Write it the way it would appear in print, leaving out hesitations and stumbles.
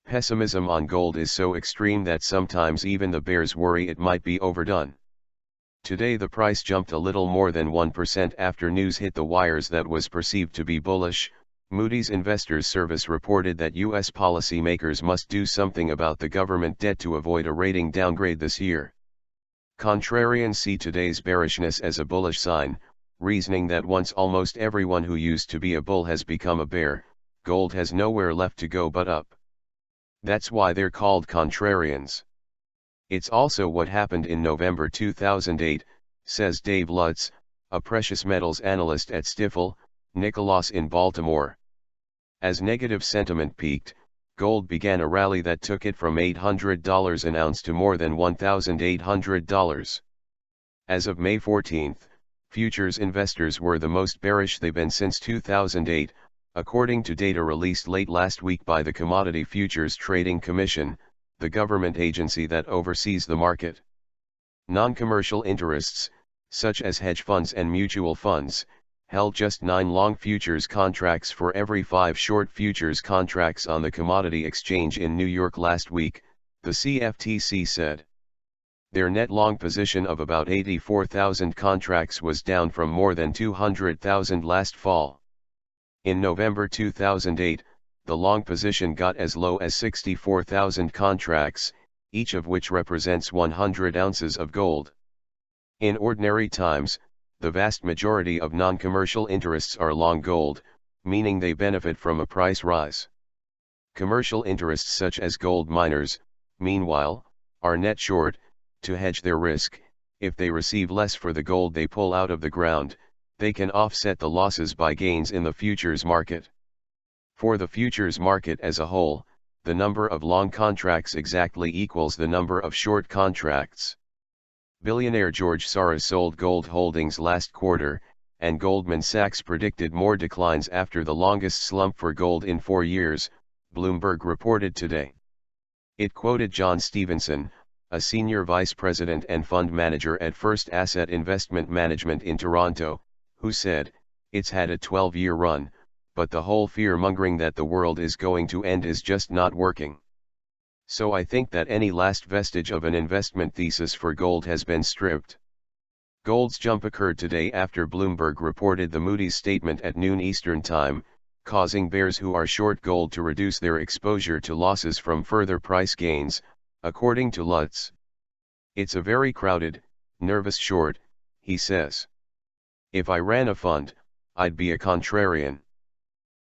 Pessimism on gold is so extreme that sometimes even the bears worry it might be overdone. Today the price jumped a little more than 1% after news hit the wires that was perceived to be bullish. Moody's Investors Service reported that U.S. policymakers must do something about the government debt to avoid a rating downgrade this year. Contrarians see today's bearishness as a bullish sign, reasoning that once almost everyone who used to be a bull has become a bear, gold has nowhere left to go but up. That's why they're called contrarians. It's also what happened in November 2008, says Dave Lutz, a precious metals analyst at Stifel, Nicolaus in Baltimore. As negative sentiment peaked, gold began a rally that took it from $800 an ounce to more than $1,800. As of May 14, futures investors were the most bearish they've been since 2008, according to data released late last week by the Commodity Futures Trading Commission, the government agency that oversees the market. Non-commercial interests, such as hedge funds and mutual funds, held just 9 long futures contracts for every 5 short futures contracts on the commodity exchange in New York last week, the CFTC said. Their net long position of about 84,000 contracts was down from more than 200,000 last fall. In November 2008, the long position got as low as 64,000 contracts, each of which represents 100 ounces of gold. In ordinary times, the vast majority of non-commercial interests are long gold, meaning they benefit from a price rise. Commercial interests such as gold miners, meanwhile, are net short. To hedge their risk, if they receive less for the gold they pull out of the ground, they can offset the losses by gains in the futures market. For the futures market as a whole, the number of long contracts exactly equals the number of short contracts. Billionaire George Soros sold gold holdings last quarter, and Goldman Sachs predicted more declines after the longest slump for gold in 4 years, Bloomberg reported today. It quoted John Stevenson, a senior vice president and fund manager at First Asset Investment Management in Toronto, who said, "It's had a 12-year run, but the whole fear-mongering that the world is going to end is just not working. So I think that any last vestige of an investment thesis for gold has been stripped." Gold's jump occurred today after Bloomberg reported the Moody's statement at noon Eastern Time, causing bears who are short gold to reduce their exposure to losses from further price gains, according to Lutz. "It's a very crowded, nervous short," he says. "If I ran a fund, I'd be a contrarian."